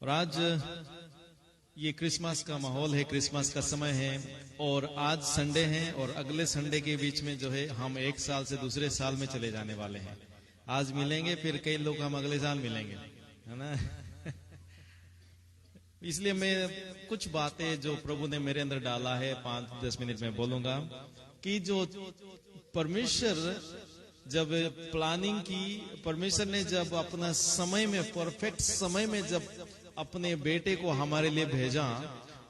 और आज ये क्रिसमस का माहौल है, क्रिसमस का समय है और आज संडे है और अगले संडे के बीच में जो है हम एक साल से दूसरे साल में चले जाने वाले हैं। आज मिलेंगे, फिर कई लोग हम अगले साल मिलेंगे, है ना। इसलिए मैं कुछ बातें जो प्रभु ने मेरे अंदर डाला है 5-10 मिनट में बोलूंगा कि जो परमेश्वर जब प्लानिंग की, परमेश्वर ने जब अपना समय में, परफेक्ट समय में जब अपने बेटे को हमारे लिए भेजा,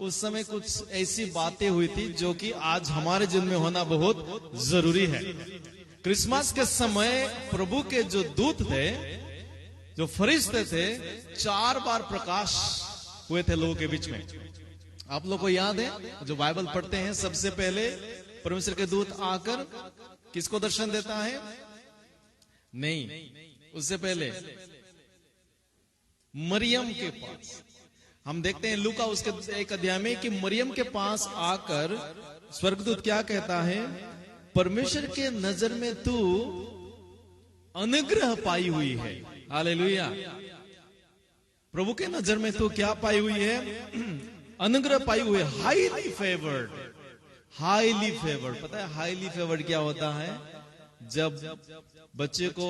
उस समय कुछ ऐसी बातें हुई थी जो कि आज हमारे जीवन में होना बहुत जरूरी है। क्रिसमस के समय प्रभु के जो दूत थे, जो फरिश्ते थे, 4 बार प्रकाश हुए थे लोगों के बीच में। आप लोग को याद है, जो बाइबल पढ़ते हैं, सबसे पहले परमेश्वर के दूत आकर किसको दर्शन देता है? नहीं, उससे पहले मरियम के पास हम देखते हैं लूका उसके 1 अध्याय में कि मरियम के पास आकर स्वर्गदूत क्या कहता है? परमेश्वर के नजर में तू अनुग्रह पाई हुई है। हालेलुया। प्रभु के नजर में तू क्या पाई हुई है? अनुग्रह पाई हुई है। Highly favoured, highly favoured. पता है हाईली फेवर्ड क्या होता है? जब बच्चे को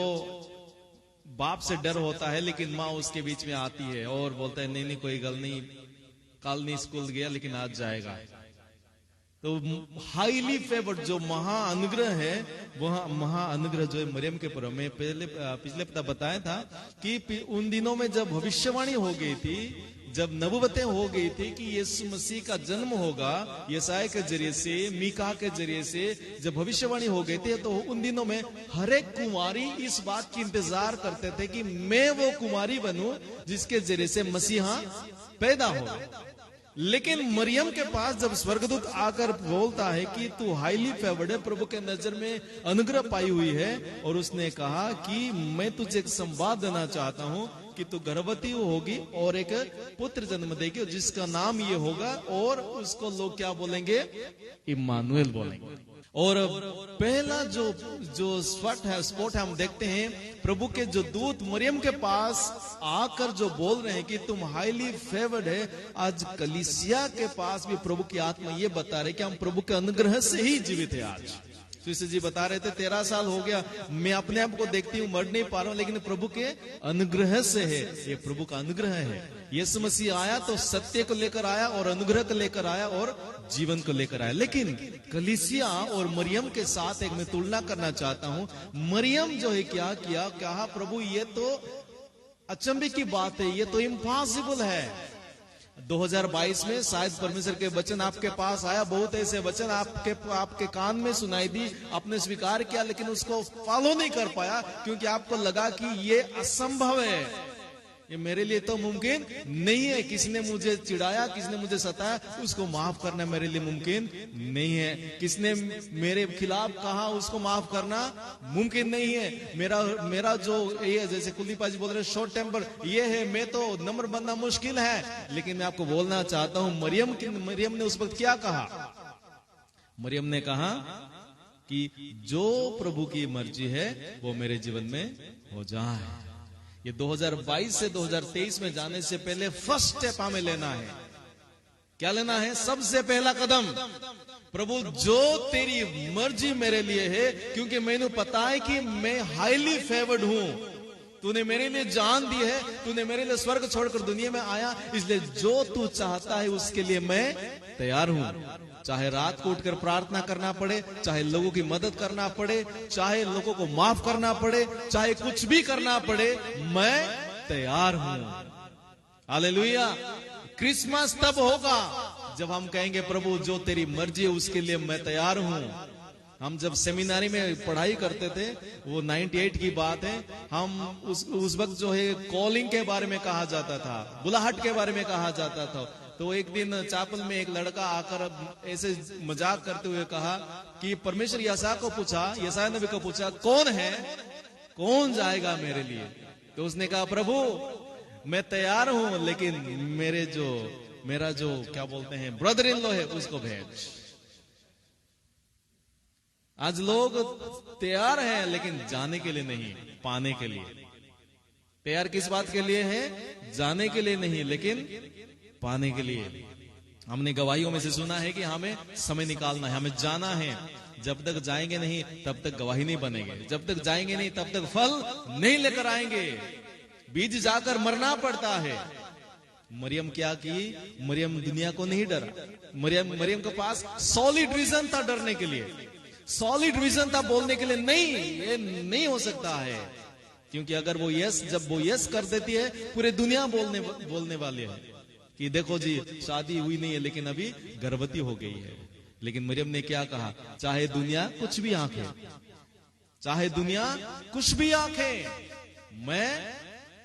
बाप से डर होता है लेकिन माँ उसके बीच में आती है और बोलता है नहीं नहीं कोई गल नहीं, कल नहीं स्कूल गया लेकिन आज जाएगा। तो हाईली फेवर्ड जो महा अनुग्रह है, वह महा अनुग्रह जो है मरियम के पर में पिछले पता बताया था कि उन दिनों में जब भविष्यवाणी हो गई थी, जब नबुवतें हो गई थी कि यीशु मसीह का जन्म होगा, यशायाह के जरिए से, मीका के जरिए से जब भविष्यवाणी हो गई थी, तो उन दिनों में हर एक कुमारी इस बात की इंतजार करते थे कि मैं वो कुमारी बनूं जिसके जरिए से मसीहा पैदा हो। लेकिन मरियम के पास जब स्वर्गदूत आकर बोलता है कि तू हाईली फेवर्ड है, प्रभु के नजर में अनुग्रह पाई हुई है, और उसने कहा कि मैं तुझे एक संवाद देना चाहता हूं कि तू गर्भवती होगी और एक पुत्र जन्म देगी जिसका नाम ये होगा, और उसको लोग क्या बोलेंगे? इम्मानुएल बोलेंगे। और पहला जो स्पॉट है हम देखते हैं प्रभु के जो दूत मरियम के पास आकर जो बोल रहे हैं कि तुम हाईली फेवर्ड है। आज कलीसिया के पास भी प्रभु की आत्मा ये बता रहे कि हम प्रभु के अनुग्रह से ही जीवित है। आज सुशी जी बता रहे थे 13 साल हो गया, मैं अपने आप को देखती हूँ मर नहीं पा रहा हूं, लेकिन प्रभु के अनुग्रह से है। ये प्रभु का अनुग्रह है। यीशु मसीह आया तो सत्य को लेकर आया और अनुग्रह को लेकर आया और जीवन को लेकर आया। लेकिन कलीसिया और मरियम के साथ एक मैं तुलना करना चाहता हूं। मरियम जो है क्या किया? कहा प्रभु ये तो अचंभे की बात है, ये तो इम्पॉसिबल है। 2022 में शायद परमेश्वर के वचन आपके पास आया, बहुत ऐसे वचन आपके कान में सुनाई दी, आपने स्वीकार किया, लेकिन उसको फॉलो नहीं कर पाया क्योंकि आपको लगा कि ये असंभव है, ये मेरे लिए तो मुमकिन नहीं है। किसी ने मुझे चिढ़ाया, किसी ने मुझे सताया, उसको माफ करना मेरे लिए मुमकिन नहीं है। किसने मेरे खिलाफ कहा, उसको माफ करना मुमकिन नहीं है। मेरा जो ये जैसे कुलदीप जी बोल रहे शॉर्ट टेम्पर ये है, मैं तो नंबर बनना मुश्किल है। लेकिन मैं आपको बोलना चाहता हूं मरियम ने उस वक्त क्या कहा? मरियम ने कहा कि जो प्रभु की मर्जी है वो मेरे जीवन में हो जाए। ये 2022 से 2023 में जाने से पहले फर्स्ट स्टेप हमें लेना है। क्या लेना है? सबसे पहला कदम, प्रभु जो तेरी मर्जी मेरे लिए है, क्योंकि मैंने पता है कि मैं हाईली फेवर्ड हूं, तूने मेरे लिए जान दी है, तूने मेरे लिए स्वर्ग छोड़कर दुनिया में आया, इसलिए जो तू चाहता है उसके लिए मैं तैयार हूं। चाहे रात को उठकर प्रार्थना करना पड़े, चाहे लोगों की मदद करना पड़े, चाहे लोगों को माफ करना पड़े, चाहे कुछ भी करना पड़े, मैं तैयार हूं। हालेलुया। क्रिसमस तब होगा जब हम कहेंगे प्रभु जो तेरी मर्जी है उसके लिए मैं तैयार हूं। हम जब सेमिनारी में पढ़ाई करते थे, वो 98 की बात है, हम उस वक्त जो है कॉलिंग के बारे में कहा जाता था, बुलाहट के बारे में कहा जाता था। तो एक दिन चापल में एक लड़का आकर ऐसे मजाक करते हुए कहा कि परमेश्वर यशायाह नबी को पूछा कौन है, कौन जाएगा मेरे लिए? तो उसने कहा प्रभु मैं तैयार हूं, लेकिन मेरा जो क्या बोलते हैं ब्रदर इन लॉ है उसको भेज। आज लोग तैयार हैं लेकिन जाने के लिए नहीं, पाने के लिए। तैयार किस बात के लिए है? जाने के लिए नहीं, लेकिन पाने के लिए। हमने गवाहियों में से सुना है कि हमें समय निकालना है, हमें जाना है। जब तक जाएंगे नहीं तब तक गवाही नहीं बनेंगे, जब तक जाएंगे नहीं तब तक फल नहीं लेकर आएंगे। बीज जाकर मरना पड़ता है। मरियम क्या की? मरियम दुनिया को नहीं डरा। मरियम के पास सॉलिड रीजन था डरने के लिए, सॉलिड रीजन था बोलने के लिए नहीं, ये नहीं हो सकता है। क्योंकि अगर वो जब वो यस कर देती है, पूरे दुनिया बोलने वाले हैं कि देखो जी शादी हुई नहीं है लेकिन अभी गर्भवती हो गई है। लेकिन मरियम ने क्या कहा? चाहे दुनिया कुछ भी आंखे, चाहे दुनिया कुछ भी आंखे, मैं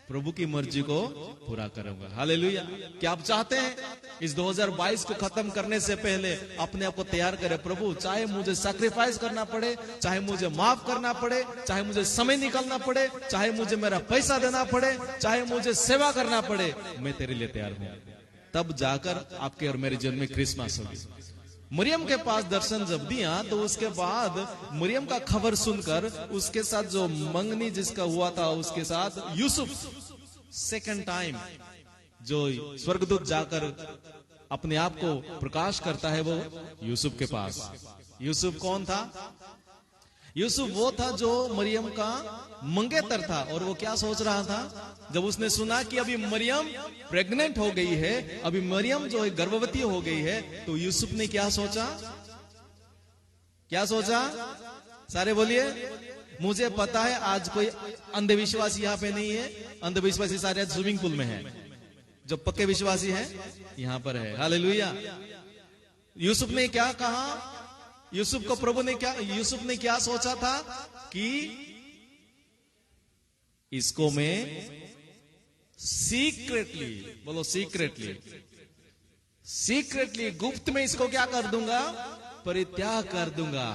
प्रभु की मर्जी को पूरा करूंगा। हालेलुया। क्या आप चाहते हैं इस 2022 को खत्म करने से पहले अपने आप को तैयार करें? प्रभु चाहे मुझे सैक्रिफाइस करना पड़े, चाहे मुझे माफ करना पड़े, चाहे मुझे समय निकालना पड़े, चाहे मुझे मेरा पैसा देना पड़े, चाहे मुझे सेवा करना पड़े, मैं तेरे लिए तैयार हूं। तब जाकर आपके और मेरे जीवन में क्रिसमस होगी। मरियम के पास दर्शन जब दिया तो उसके बाद मरियम का खबर सुनकर उसके साथ जो मंगनी जिसका हुआ था उसके साथ यूसुफ सेकंड टाइम जो स्वर्गदूत जाकर अपने आप को प्रकाश करता है वो यूसुफ के पास। यूसुफ कौन था? यूसुफ वो था जो मरियम का मंगेतर था। और वो क्या सोच रहा था जब उसने सुना कि अभी मरियम प्रेग्नेंट हो गई है, अभी मरियम जो है गर्भवती हो गई है, तो यूसुफ ने क्या सोचा? क्या सोचा? सारे बोलिए। मुझे पता है आज कोई अंधविश्वासी यहाँ पे नहीं है, अंधविश्वासी सारे आज स्विमिंग पूल में है, जो पक्के विश्वासी है यहाँ पर है। हालेलुया। यूसुफ ने क्या कहा? यूसुफ को प्रभु ने क्या सोचा था कि इसको मैं सीक्रेटली, बोलो सीक्रेटली गुप्त में इसको क्या कर दूंगा? परित्याग कर दूंगा।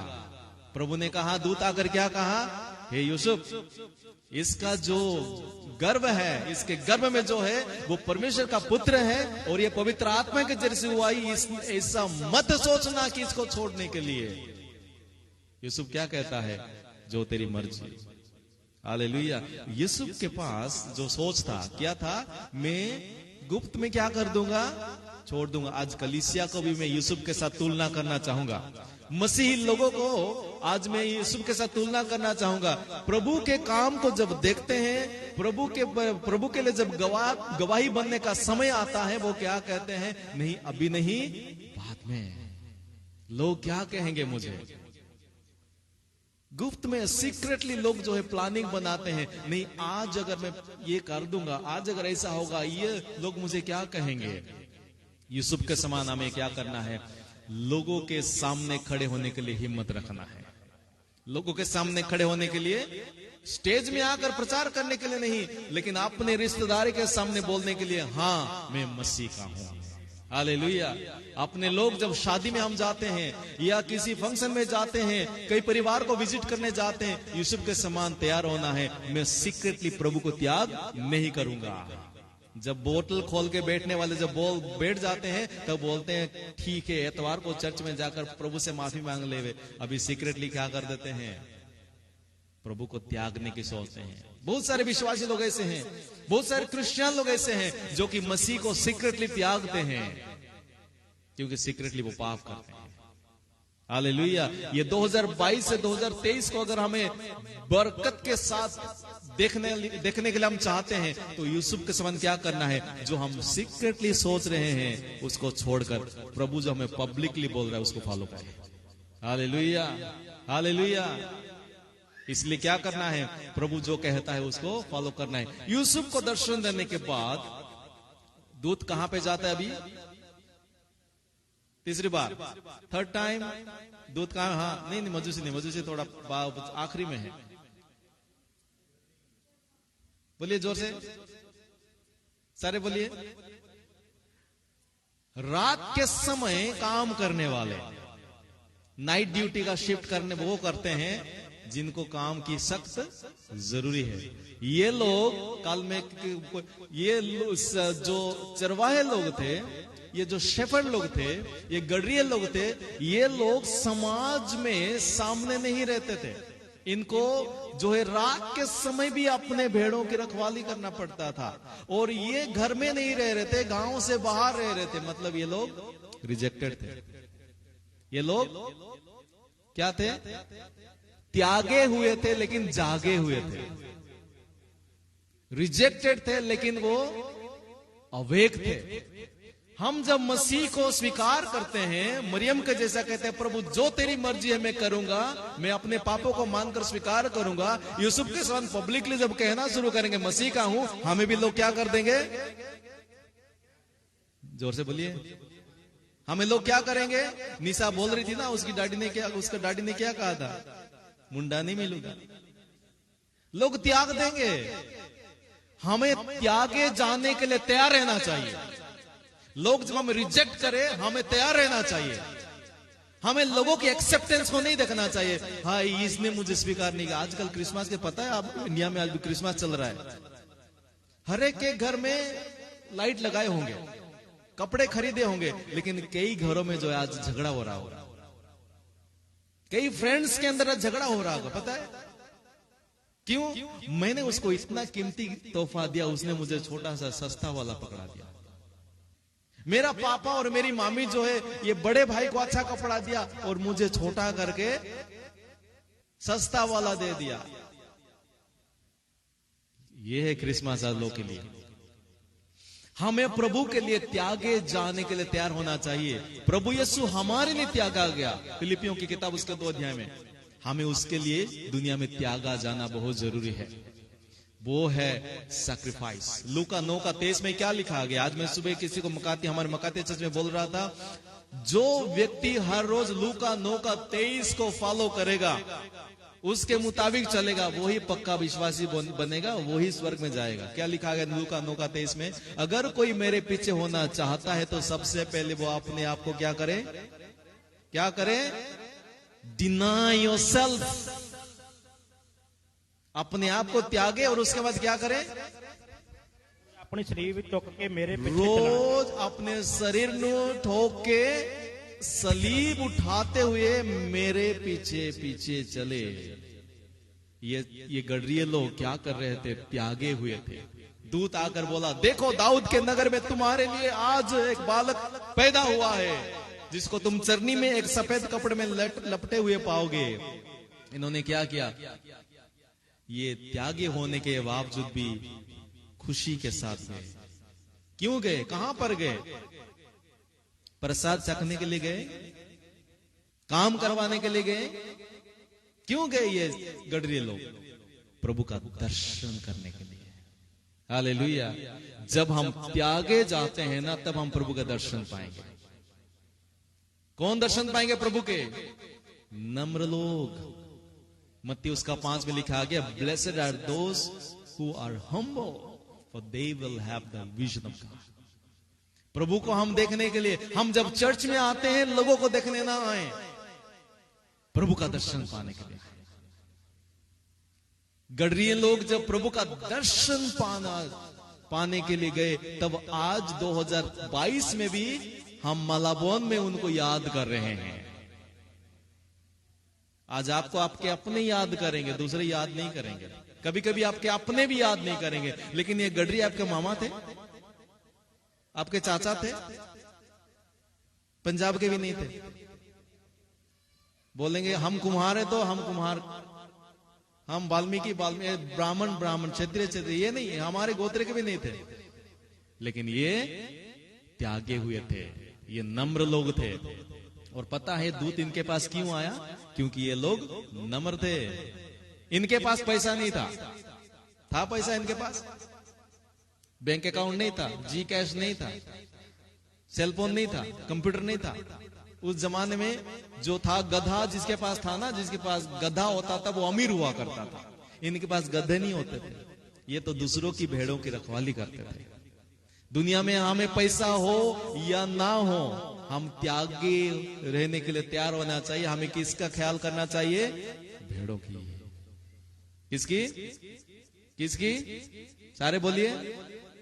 प्रभु ने कहा, दूत आकर क्या कहा? हे यूसुफ, इसका जो गर्भ है, इसके गर्भ में जो है वो परमेश्वर का पुत्र है और ये पवित्र आत्मा के जरिए हुआ ही, ऐसा मत सोचना कि इसको छोड़ने के लिए। यूसुफ क्या कहता है? जो तेरी मर्जी। हालेलुया। यूसुफ के पास जो सोच था क्या था? मैं गुप्त में क्या कर दूंगा? छोड़ दूंगा। आज कलीसिया को भी मैं यूसुफ के साथ तुलना करना चाहूंगा। मसीही लोगों को आज मैं यूसुफ के साथ तुलना करना चाहूंगा। प्रभु के काम को जब देखते हैं, प्रभु के लिए जब गवाही बनने का समय आता है, वो क्या कहते हैं? नहीं अभी नहीं, बाद में। लोग क्या कहेंगे मुझे? गुप्त में सीक्रेटली लोग जो है प्लानिंग बनाते हैं। नहीं आज अगर मैं ये कर दूंगा, आज अगर ऐसा होगा, ये लोग मुझे क्या कहेंगे? यूसुफ के समान हमें क्या करना है? लोगों के सामने खड़े होने के लिए हिम्मत रखना है। लोगों के सामने खड़े होने के लिए, स्टेज में आकर प्रचार करने के लिए नहीं, लेकिन अपने रिश्तेदारी के सामने बोलने के लिए, हाँ मैं मसीह का हूं। हालेलुया। अपने लोग जब शादी में हम जाते हैं या किसी फंक्शन में जाते हैं, कई परिवार को विजिट करने जाते हैं, यूसुफ के समान तैयार होना है। मैं सीक्रेटली प्रभु को त्याग नहीं करूंगा। जब बोतल खोल के बैठने वाले जब बैठ जाते हैं तब बोलते हैं ठीक है, एतवार को चर्च में जाकर प्रभु से माफी मांग ले। अभी सीक्रेटली क्या कर देते हैं? प्रभु को त्यागने की सोचते हैं। बहुत सारे विश्वासी लोग ऐसे हैं, बहुत सारे क्रिश्चियन लोग ऐसे हैं जो कि मसीह को सीक्रेटली त्यागते हैं, क्योंकि सीक्रेटली वो पाप करते हैं। हालेलुया। ये 2022 से 2023 को अगर हमें बरकत के साथ देखने के लिए हम चाहते हैं, तो यूसुफ के समान क्या करना है? जो हम सीक्रेटली सोच रहे हैं उसको छोड़कर प्रभु जो हमें पब्लिकली बोल रहा है उसको फॉलो करें। Hallelujah, hallelujah. इसलिए क्या करना है? प्रभु जो कहता है उसको फॉलो करना है। यूसुफ को दर्शन देने के बाद दूत कहां पे जाता है? अभी तीसरी बार, थर्ड टाइम दूत कहां? हाँ नहीं, मजूसी थोड़ा आखिरी में है। बोलिए जोर से, सारे बोलिए। रात के समय काम करने वाले, नाइट ड्यूटी का शिफ्ट करने वो करते हैं जिनको काम की सख्त जरूरी है। ये लोग कल में, ये जो चरवाहे लोग थे, ये जो शेफर्ड लोग थे, ये गडरियल लोग थे, ये लोग समाज में सामने नहीं रहते थे। इनको जो है रात के समय भी अपने भेड़ों की रखवाली करना पड़ता था, और ये घर में नहीं रह रहे थे, गांव से बाहर रह रहे थे। मतलब ये लोग रिजेक्टेड थे। ये लोग क्या थे? त्यागे हुए थे लेकिन जागे हुए थे। रिजेक्टेड थे लेकिन वो अवेक थे। हम जब मसीह को स्वीकार करते हैं, मरियम के जैसा कहते हैं, प्रभु जो तेरी मर्जी है मैं करूंगा, मैं अपने पापों को मानकर स्वीकार करूंगा, यूसुफ के समान पब्लिकली जब कहना शुरू करेंगे मसीह का हूं, हमें भी लोग क्या कर देंगे? जोर से बोलिए, हमें लोग क्या करेंगे? निशा बोल रही थी ना, उसका डैडी ने क्या कहा था? मुंडा नहीं मिलूंगा। लोग त्याग देंगे। हमें त्यागे जाने के लिए तैयार रहना चाहिए। लोग जब हमें रिजेक्ट करें, हमें तैयार रहना चाहिए। हमें लोगों की एक्सेप्टेंस को नहीं देखना चाहिए, हाँ इसने मुझे स्वीकार नहीं किया। आजकल क्रिसमस के पता है आपको, इंडिया में आज भी क्रिसमस चल रहा है। हर एक के घर में लाइट लगाए होंगे, कपड़े खरीदे होंगे, लेकिन कई घरों में जो है आज झगड़ा हो रहा होगा। कई फ्रेंड्स के अंदर झगड़ा हो रहा होगा। पता है क्यों? मैंने उसको इतना कीमती तोहफा दिया, उसने मुझे छोटा सा सस्ता वाला पकड़ा दिया। मेरा पापा और मेरी मामी जो है, ये बड़े भाई को अच्छा कपड़ा दिया और मुझे छोटा करके सस्ता वाला दे दिया। ये है क्रिसमस आज लोगों के लिए। हमें प्रभु के लिए त्यागे जाने के लिए तैयार होना चाहिए। प्रभु यीशु हमारे लिए त्यागा गया, फिलिपियों की किताब उसके 2 अध्याय में। हमें उसके लिए दुनिया में त्यागा जाना बहुत जरूरी है। वो है सैक्रिफाइस। लूका 9:23 में क्या लिखा गया? आज मैं सुबह किसी को हमारे मकाती चर्च में बोल रहा था, जो व्यक्ति हर रोज लूका 9:23 को फॉलो करेगा, उसके मुताबिक चलेगा, वही पक्का विश्वासी बनेगा, वही स्वर्ग में जाएगा। क्या लिखा गया लूका 9:23 में? अगर कोई मेरे पीछे होना चाहता है तो सबसे पहले वो अपने आप को क्या करे? क्या करे? डिनाई योरसेल्फ, अपने आप को त्यागे, और उसके बाद क्या करे? अपने शरीर ठोक के मेरे पीछे रोज अपने शरीर नु ठोक के सलीब उठाते हुए मेरे पीछे पीछे चले। ये गडरिये लोग क्या कर रहे थे? त्यागे हुए थे। दूत आकर बोला, देखो दाऊद के नगर में तुम्हारे लिए आज एक बालक पैदा हुआ है, जिसको तुम चरनी में एक सफेद कपड़े में लपटे हुए पाओगे। इन्होंने क्या किया? ये त्यागे होने के बावजूद भी खुशी के साथ गए। क्यों गए? कहां पर गए? प्रसाद चखने के लिए गए? काम करवाने के लिए गए? क्यों गए ये गडरिये लोग? प्रभु का दर्शन करने के लिए। हालेलुया। जब हम त्यागे जाते हैं ना, तब हम प्रभु का दर्शन पाएंगे। कौन दर्शन पाएंगे प्रभु के? नम्र लोग। मत्ती उसका 5 में लिखा गया, blessed are those who are humble for they will have the vision of God. प्रभु को हम देखने के लिए, हम जब चर्च में आते हैं लोगों को देखने ना आए, प्रभु का दर्शन पाने के लिए। गडरिये लोग जब प्रभु का दर्शन पाने के लिए गए, तब आज 2022 में भी हम मलाबोन में उनको याद कर रहे हैं। आज आपको आपके अपने याद करेंगे, दूसरे याद नहीं करेंगे। कभी कभी आपके अपने भी याद नहीं करेंगे, लेकिन ये गडरी आपके मामा थे, आपके चाचा थे, पंजाब के भी नहीं थे। बोलेंगे हम कुम्हार है तो हम कुम्हार, हम वाल्मीकि ब्राह्मण क्षत्रिय, ये नहीं, हमारे गोत्र के भी नहीं थे। लेकिन ये त्यागे हुए थे, ये नम्र लोग थे। और पता है दूत इनके पास क्यों आया? क्योंकि ये लोग नम्र थे। इनके पास पैसा नहीं था पैसा इनके पास? बैंक अकाउंट नहीं था, जी कैश नहीं था, सेलफोन नहीं था, कंप्यूटर नहीं था। उस जमाने में जो था गधा, जिसके पास था ना, जिसके पास गधा होता था वो अमीर हुआ करता था। इनके पास गधे नहीं होते थे। ये तो दूसरों की भेड़ों की रखवाली करते थे। दुनिया में हमें पैसा हो या ना हो, हम त्यागी रहने के लिए तैयार होना चाहिए। हमें किसका ख्याल करना चाहिए? भेड़ों की। किसकी? किसकी? सारे बोलिए,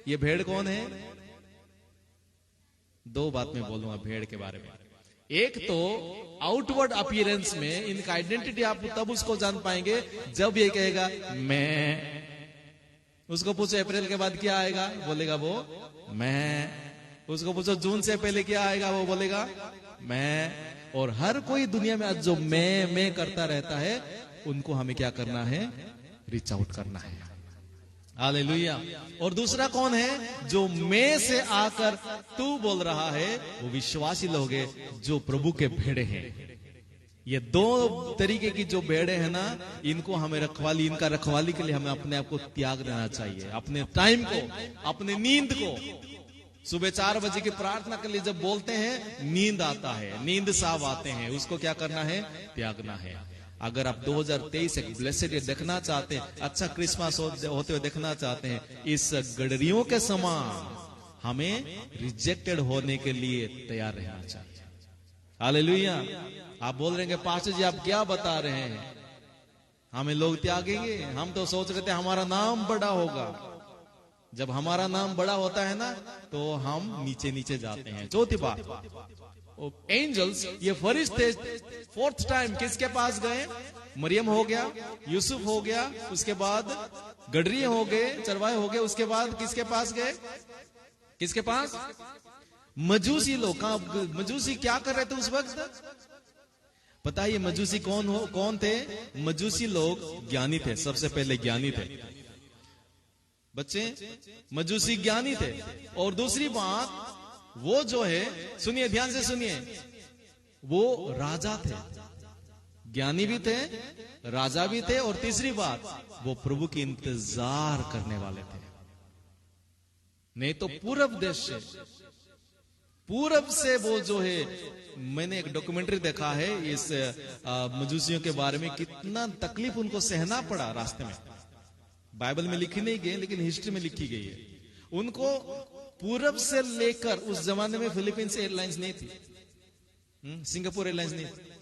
ये भेड़ कौन है? 2 बात में बोलूंगा भेड़ के बारे में। एक तो आउटवर्ड अपीयरेंस में इनका आइडेंटिटी आप तब उसको जान पाएंगे जब ये कहेगा मैं। उसको पूछो अप्रैल के बाद क्या आएगा, बोलेगा वो मैं। उसको पूछो जून से पहले क्या आएगा, वो बोलेगा मैं। और हर कोई दुनिया में आज जो मैं करता रहता है, उनको हमें क्या करना है, रीच आउट करना है। हालेलुया। और दूसरा कौन है, जो मैं से आकर तू बोल रहा है, वो विश्वासी लोग हैं जो प्रभु के भेड़े हैं। ये दो तरीके की जो भेड़े हैं ना, इनको हमें रखवाली, इनका रखवाली के लिए हमें अपने आप को त्याग देना चाहिए। अपने टाइम को, अपने नींद को। सुबह 4 बजे की प्रार्थना के लिए जब बोलते हैं, नींद आता है, नींद साव आते हैं, उसको क्या करना है, त्यागना है। अगर आप 2023 एक ब्लेसेड ईयर देखना चाहते हैं, अच्छा क्रिसमस होते हुए देखना चाहते हैं, इस गडरियों के समान हमें रिजेक्टेड होने के लिए तैयार रहना चाहिए। हालेलुया। आप बोल रहे हैं पास्टर जी आप क्या बता रहे हैं, हमें लोग त्यागेंगे। हम तो सोच रहे थे हमारा नाम बड़ा होगा। जब हमारा नाम बड़ा होता है ना, तो हम नीचे नीचे जाते हैं। चौथी बात, एंजल्स, ये फरिश्ते 4th टाइम किसके पास गए, मरियम हो गया, यूसुफ हो गया, उसके बाद गडरी हो गए, चरवाहे हो गए, उसके बाद किसके पास गए, किसके पास, मजूसी लोग। मजूसी क्या कर रहे थे उस वक्त, पता है ये मजूसी कौन थे, मजूसी लोग ज्ञानी थे। सबसे पहले ज्ञानी थे बच्चे, मजूसी ज्ञानी थे। और दूसरी बात, वो जो है, सुनिए ध्यान से सुनिए, वो राजा थे, ज्ञानी भी थे, राजा भी थे। और तीसरी बात, वो प्रभु की इंतजार करने वाले थे। नहीं तो पूरब देश से, पूरब से वो जो है, मैंने एक डॉक्यूमेंट्री देखा है इस मजूसियों के बारे में, कितना तकलीफ उनको सहना पड़ा रास्ते में। बाइबल में लिखी नहीं गई, लेकिन हिस्ट्री में लिखी गई है। उनको पूरब से लेकर, उस जमाने में फिलीपींस एयरलाइंस नहीं थी, सिंगापुर एयरलाइंस नहीं थी,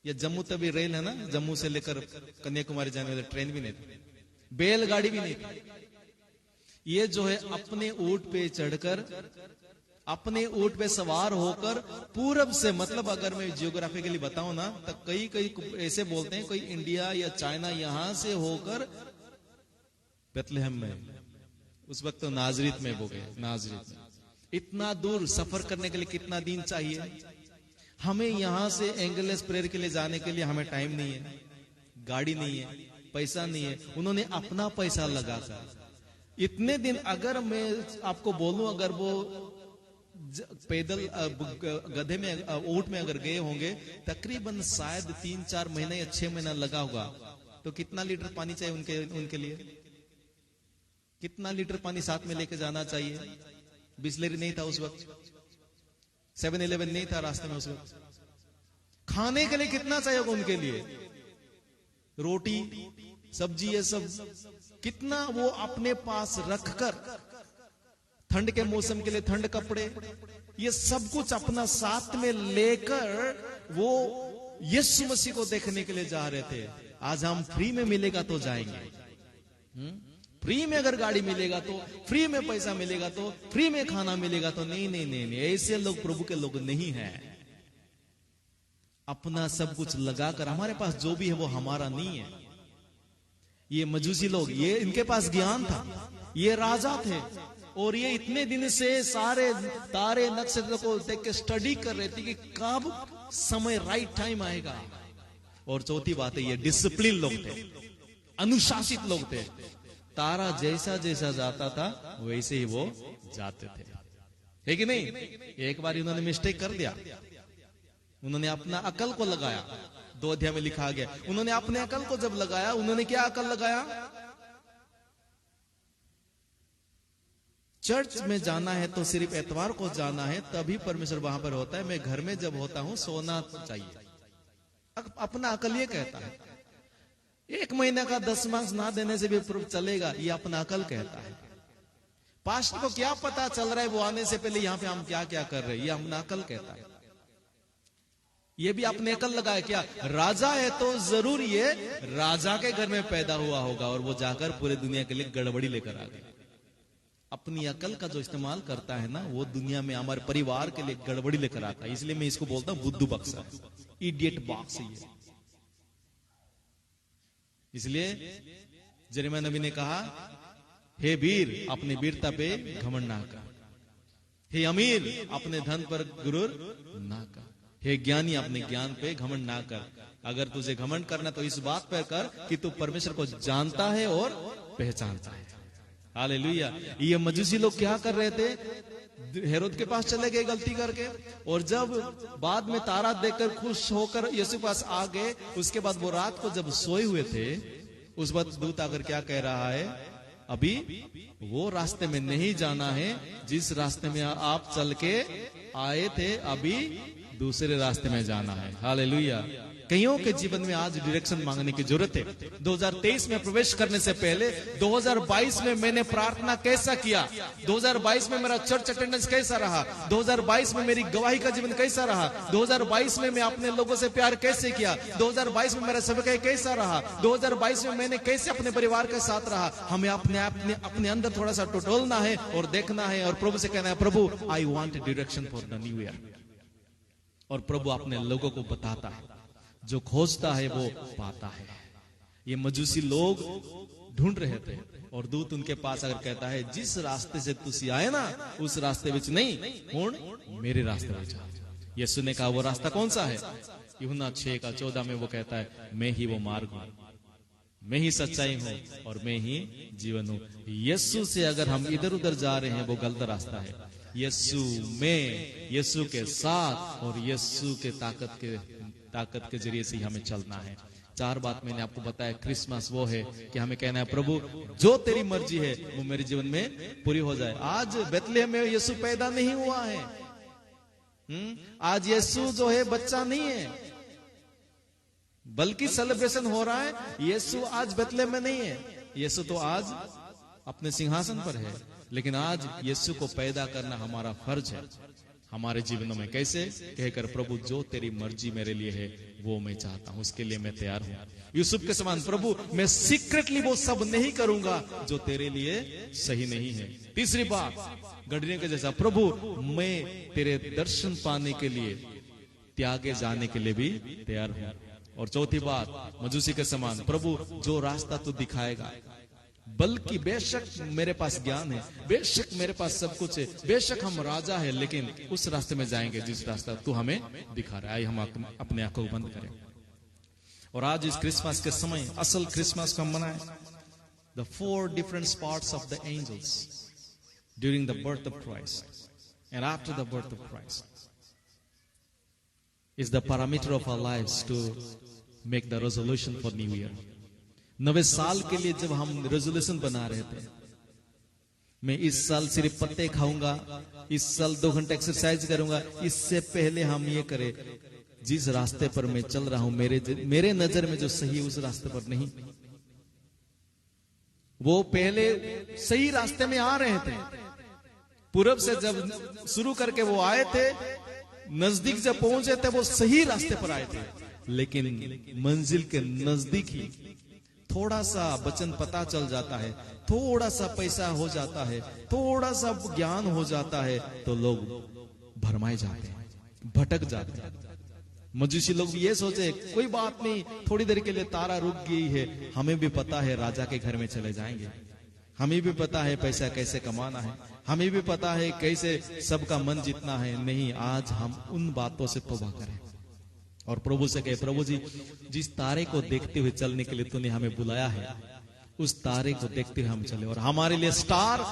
या जम्मू तभी रेल है ना, जम्मू से लेकर कन्याकुमारी जाने वाले ट्रेन भी नहीं थी, बैलगाड़ी भी नहीं थी। ये जो है अपने ऊंट पे चढ़कर, अपने ऊंट पे सवार होकर पूरब से, मतलब अगर मैं जियोग्राफिकली बताऊं ना, तो कई ऐसे बोलते हैं, कोई इंडिया या चाइना यहां से होकर बेथलेहम में, उस वक्त तो नाजरीत में वो गए, नाजरीत में। इतना दूर सफर करने के लिए कितना दिन चाहिए। हमें यहां से एंगलेस प्रेयर के लिए जाने के लिए हमें टाइम नहीं है, गाड़ी नहीं है, पैसा नहीं है। उन्होंने अपना पैसा लगाकर इतने दिन, अगर मैं आपको बोलूं, अगर वो पैदल गधे में, ऊंट में अगर गए होंगे, तकरीबन शायद 3-4 महीना या 6 महीना लगा होगा। तो कितना लीटर पानी चाहिए उनके लिए, कितना लीटर पानी साथ में लेके जाना चाहिए। बिस्लेरी नहीं था उस वक्त, 7-Eleven नहीं था रास्ते में उस वक्त। खाने के लिए कितना चाहिए होगा उनके लिए, रोटी सब्जी ये सब, कितना वो अपने पास रखकर, ठंड के मौसम के लिए ठंड कपड़े, ये सब कुछ अपना साथ में लेकर वो यीशु मसीह को देखने के लिए जा रहे थे। आज हम फ्री में मिलेगा तो जाएंगे, फ्री में अगर गाड़ी मिलेगा तो, फ्री में पैसा मिलेगा तो, फ्री में खाना मिलेगा तो, नहीं नहीं नहीं नहीं, ऐसे लोग प्रभु के लोग नहीं हैं। अपना सब कुछ लगाकर, हमारे पास जो भी है वो हमारा नहीं है। ये मजूसी लोग, ये इनके पास ज्ञान था, ये राजा थे, और ये इतने दिन से सारे तारे नक्षत्र को देख के स्टडी कर रहे थे कि कब समय, राइट टाइम आएगा। और चौथी बात है, ये डिसिप्लिन लोग थे, अनुशासित लोग थे। तारा जैसा जैसा जाता था वैसे ही वो जाते थे, है कि नहीं। एक बार इन्होंने मिस्टेक कर दिया, उन्होंने अपना अकल को लगाया। 2 अध्याय में लिखा गया, उन्होंने अपने अकल को जब लगाया, उन्होंने क्या अकल लगाया, चर्च में जाना है तो सिर्फ एतवार को जाना है, तभी परमेश्वर वहां पर होता है। मैं घर में जब होता हूं सोना चाहिए। अपना अकल ये कहता है। 1 महीने का 10 मार्क्स ना देने से भी चलेगा, ये अपना अकल कहता है। पास्टर को क्या पता चल रहा है वो आने से पहले यहाँ पे हम क्या क्या कर रहे हैं, ये अपना अकल कहता है। ये भी अपने अकल लगाए, क्या राजा है तो जरूर ये राजा के घर में पैदा हुआ होगा, और वो जाकर पूरे दुनिया के लिए गड़बड़ी लेकर आ गए। अपनी अकल का जो इस्तेमाल करता है ना, वो दुनिया में हमारे परिवार के लिए गड़बड़ी लेकर आता है। इसलिए मैं इसको बोलता हूं बुद्धू बक्सा, इडियट बॉक्स। इसलिए जरिमा नबी ने कहा, हे वीर अपने वीरता पे घमंड ना कर, हे अमीर अपने धन पर गुरूर ना कर, हे ज्ञानी अपने ज्ञान पे घमंड ना कर। अगर तुझे घमंड करना तो इस बात पर कर कि तू परमेश्वर को जानता है और पहचानता है। हालेलुया। ये मजूसी लोग क्या कर रहे थे, हेरोद के पास चले गए गलती करके, और जब बाद में तारा देखकर खुश होकर यीशु के पास आ गए, उसके बाद वो रात को जब सोए हुए थे, उस वक्त दूत आकर क्या कह रहा है, अभी वो रास्ते में नहीं जाना है जिस रास्ते में आप चल के आए थे, अभी दूसरे रास्ते में जाना है। हालेलुया। कईयों के जीवन में आज डायरेक्शन मांगने की जरूरत है। 2023 में प्रवेश करने से पहले 2022 में मैंने प्रार्थना कैसा किया, 2022 में मेरा चर्च अटेंडेंस कैसा रहा, 2022 में मेरी गवाही का जीवन कैसा रहा, 2022 में मैं अपने लोगों से प्यार कैसे किया, 2022 में मेरा सेवकाई कैसा रहा, 2022 में मैंने कैसे अपने परिवार के साथ रहा। हमें अपने अंदर थोड़ा सा टटोलना है और देखना है और प्रभु से कहना है, प्रभु I want direction for the new year. और प्रभु अपने लोगों को बताता है, जो खोजता है वो पाता है। ये मजूसी लोग ढूंढ रहे थे और दूत उनके पास अगर कहता है, जिस रास्ते से तुसी आए ना उस रास्ते विच नहीं, हुण मेरे रास्ते में जाओ। यीशु ने कहा वो रास्ता कौन सा है, यूहन्ना 6:14 में वो कहता है, मैं ही वो मार्ग हूं, मैं ही सच्चाई हूं और मैं ही जीवन हूं। यीशु से अगर हम इधर उधर जा रहे हैं वो गलत रास्ता है। यीशु में, यीशु के साथ और यीशु के ताकत के जरिए से ही हमें चलना है। 4 बात मैंने आपको बताया। क्रिसमस वो है कि हमें कहना है, प्रभु जो तेरी मर्जी है वो मेरे जीवन में पूरी हो जाए। आज बेथलेहम में यीशु पैदा नहीं हुआ है, आज यीशु जो है बच्चा नहीं है, बल्कि सेलिब्रेशन हो रहा है। यीशु आज बेथलेहम में नहीं है, यीशु तो आज अपने सिंहासन पर है। लेकिन आज यीशु को पैदा करना हमारा फर्ज है हमारे जीवनों में। कैसे? कहकर, प्रभु जो तेरी मर्जी मेरे लिए है वो मैं चाहता हूं, उसके लिए मैं तैयार हूं। यूसुफ के समान, प्रभु मैं सीक्रेटली वो सब नहीं करूंगा जो तेरे लिए सही नहीं है। तीसरी बात, गढ़ने के जैसा, प्रभु मैं तेरे दर्शन पाने के लिए त्यागे जाने के लिए भी तैयार हूं। और चौथी बात, मजूसी के समान, प्रभु जो रास्ता तू दिखाएगा, बल्कि बेशक मेरे पास ज्ञान है, बेशक मेरे पास सब कुछ है, बेशक हम राजा है, लेकिन उस रास्ते में जाएंगे जिस रास्ता तू हमें दिखा रहा है। आइए हम अपने आंखों को बंद करें और आज इस क्रिसमस के समय, असल क्रिसमस को हम मनाएं। The 4 different parts of the angels during the birth of Christ and after the birth of Christ is the parameter of our lives to make the resolution for New Year. 90 साल के लिए जब हम resolution बना रहे थे, मैं इस साल सिर्फ पत्ते खाऊंगा, इस साल 2 घंटे एक्सरसाइज करूंगा, इससे पहले हम ये करें, जिस रास्ते पर मैं चल रहा हूं मेरे नजर में जो सही है उस रास्ते पर नहीं। वो पहले सही रास्ते में आ रहे थे, पूरब से जब शुरू करके वो आए थे, नजदीक जब पहुंचे थे वो सही रास्ते पर आए थे, लेकिन मंजिल के नजदीक ही थोड़ा सा वचन पता चल जाता है, थोड़ा सा पैसा हो जाता है, थोड़ा सा ज्ञान हो जाता है, तो लोग भरमाए जाते हैं, भटक जाते हैं। मजूसी लोग भी ये सोचे, कोई बात नहीं, थोड़ी देर के लिए तारा रुक गई है, हमें भी पता है राजा के घर में चले जाएंगे, हमें भी पता है पैसा कैसे कमाना है, हमें भी पता है कैसे सबका मन जीतना है। नहीं, आज हम उन बातों से तौबा करें और प्रभु से कहे, प्रभु जी जिस तारे को देखते हुए चलने के लिए तूने हमें बुलाया है, उस तारे को देखते हुए हम चले। और हमारे लिए स्टार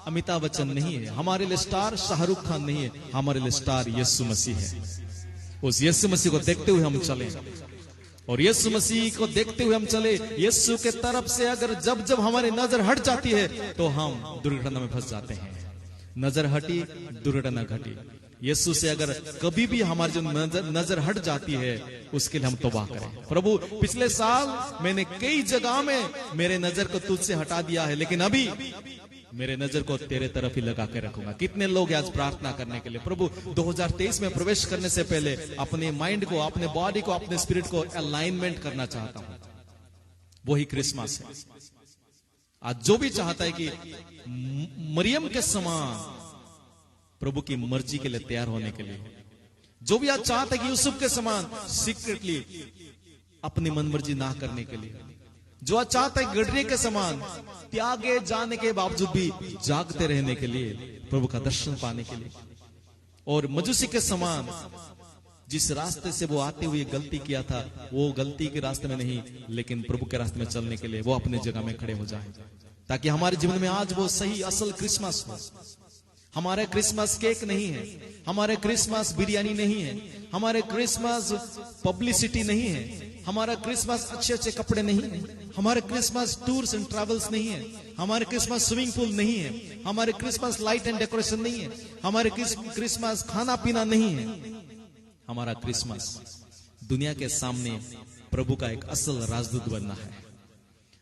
अमिताभ बच्चन नहीं है, हमारे लिए स्टार शाहरुख खान नहीं है, हमारे लिए स्टार यीशु मसीह है। उस यीशु मसीह को देखते हुए हम चले और यीशु मसीह को देखते हुए हम चले। यीशु के तरफ से अगर जब जब हमारी नजर हट जाती है तो हम दुर्घटना में फंस जाते हैं। नजर हटी, दुर्घटना घटी। यीशु से अगर कभी भी हमारी जो नजर हट जाती है, उसके लिए हम तौबा करें। प्रभु पिछले साल मैंने कई जगह में मेरे नजर को तुझसे हटा दिया है, लेकिन अभी मेरे नजर को तेरे तरफ ही लगा के रखूंगा। कितने लोग आज प्रार्थना करने के लिए, प्रभु 2023 में प्रवेश करने से पहले अपने माइंड को, अपने बॉडी को, अपने स्पिरिट को अलाइनमेंट करना चाहता हूं। वही क्रिसमस है। आज जो भी चाहता है कि मरियम के समान प्रभु की मर्जी के लिए तैयार होने के लिए, जो भी आज चाहता है कि यूसुफ के समान सीक्रेटली अपनी मनमर्जी ना करने के लिए, जो आज चाहता है गडरे के समान त्यागे जाने के बावजूद भी जागते रहने के लिए, प्रभु का दर्शन पाने के लिए, और मजूसी के समान जिस रास्ते से वो आते हुए गलती किया था, वो गलती के रास्ते में नहीं लेकिन प्रभु के रास्ते में चलने के लिए वो अपने जगह में खड़े हो जाए, ताकि हमारे जीवन में आज वो सही असल क्रिसमस हो। हमारे क्रिसमस केक नहीं है, हमारे क्रिसमस बिरयानी नहीं है, हमारे क्रिसमस पब्लिसिटी नहीं है, हमारा क्रिसमस अच्छे अच्छे कपड़े नहीं है, हमारे क्रिसमस टूर्स एंड ट्रैवल्स नहीं है, हमारे क्रिसमस स्विमिंग पूल नहीं है, हमारे क्रिसमस लाइट एंड डेकोरेशन नहीं है, हमारे क्रिसमस खाना पीना नहीं है। हमारा क्रिसमस दुनिया के सामने प्रभु का एक असल राजदूत बनना है,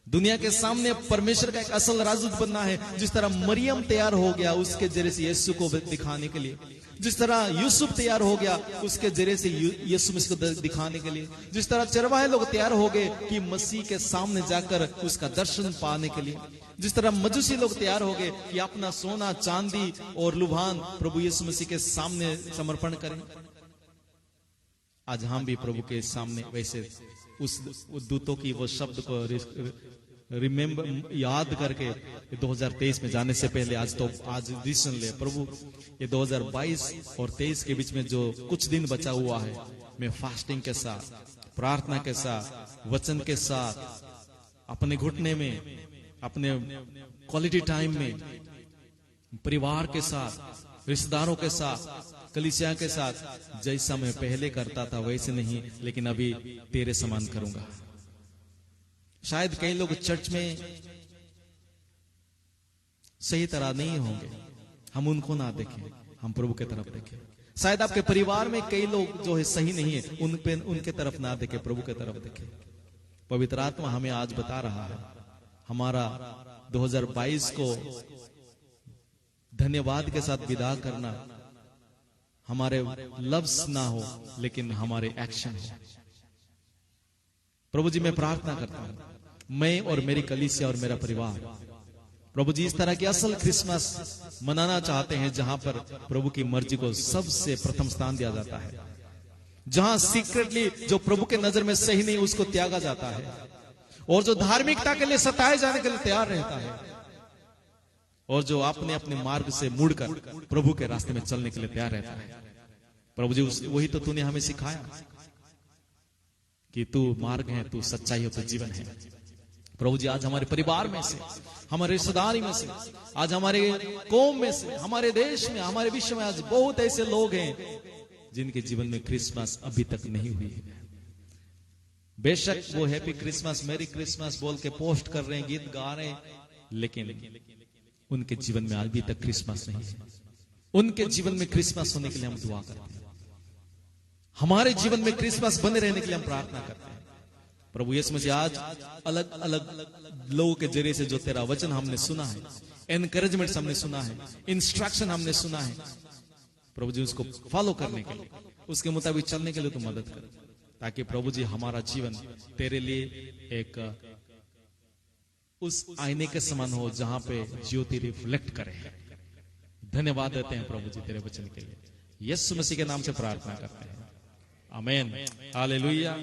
दुनिया के सामने परमेश्वर का एक असल राजदूत बनना है। जिस तरह मरियम तैयार हो गया उसके जरिए से यीशु को दिखाने के लिए, जिस तरह यूसुफ तैयार हो गया उसके जरिए से यीशु मसीह को दिखाने के लिए, जिस तरह चरवाहे लोग तैयार हो गए कि मसीह के सामने जाकर उसका दर्शन पाने के लिए, जिस तरह मजूसी लोग तैयार हो गए कि अपना सोना चांदी और लुभान प्रभु यीशु मसीह के सामने समर्पण करें, आज हम भी प्रभु के सामने वैसे उस दूतों की वो शब्द को रिमेम्बर याद करके 2023 में जाने से पहले आज डिसीजन ले, प्रभु ये 2022 और 23 के बीच में जो कुछ दिन बचा हुआ है, मैं फास्टिंग के साथ, प्रार्थना के साथ, वचन के साथ, अपने घुटने में, अपने क्वालिटी टाइम में, परिवार के साथ, रिश्तेदारों के साथ, कलीसिया के साथ, जैसा मैं पहले करता था वैसे नहीं, लेकिन अभी तेरे समान करूंगा। शायद कई लोग चर्च में सही तरह नहीं होंगे, हम उनको ना देखें, हम प्रभु के तरफ देखें। शायद आपके परिवार में कई लोग जो है सही नहीं है, उनके तरफ ना देखें, प्रभु के तरफ देखें। पवित्र आत्मा हमें आज बता रहा है, हमारा 2022 को धन्यवाद के साथ विदा करना हमारे लफ्ज ना हो लेकिन हमारे एक्शन हो। प्रभु जी मैं प्रार्थना करता हूं, मैं और मेरी कलीसिया और मेरा परिवार प्रभु जी इस तरह की असल क्रिसमस मनाना चाहते हैं जहां पर प्रभु की मर्जी को सबसे प्रथम स्थान दिया जाता है, जहां सीक्रेटली जो प्रभु के नजर में सही नहीं उसको त्यागा जाता है, और जो धार्मिकता के लिए सताए जाने के लिए तैयार रहता है, और जो अपने अपने मार्ग से मुड़कर प्रभु के रास्ते में चलने के लिए तैयार रहता है। प्रभु जी वही तो तूने हमें सिखाया कि तू मार्ग है, तू सच्चाई है, तू जीवन है। प्रभु जी आज हमारे परिवार में से, हमारे रिश्तेदारी में से, आज हमारे कौम में से, हमारे देश में, हमारे विश्व में आज बहुत ऐसे लोग हैं जिनके जीवन में क्रिसमस अभी तक नहीं हुई है। बेशक वो हैप्पी क्रिसमस, मेरी क्रिसमस बोल के पोस्ट कर रहे हैं, गीत गा रहे हैं, लेकिन उनके जीवन में अभी तक क्रिसमस नहीं है। उनके जीवन में क्रिसमस होने के लिए हम दुआ करते हैं, हमारे जीवन में क्रिसमस बने रहने के लिए हम प्रार्थना करते हैं। प्रभु यीशु मसीह आज अलग अलग लोगों के जरिए से जो तेरा वचन हमने सुना है, एनकरेजमेंट हमने सुना है, इंस्ट्रक्शन हमने सुना है, प्रभु जी उसको फॉलो करने के लिए, उसके मुताबिक चलने के लिए तो मदद कर, ताकि प्रभु जी हमारा जीवन तेरे लिए एक उस आईने के समान हो जहां पे ज्योति रिफ्लेक्ट करे। धन्यवाद देते हैं प्रभु जी तेरे वचन के लिए, यीशु मसीह के नाम से प्रार्थना करते हैं, आमीन, हालेलुया।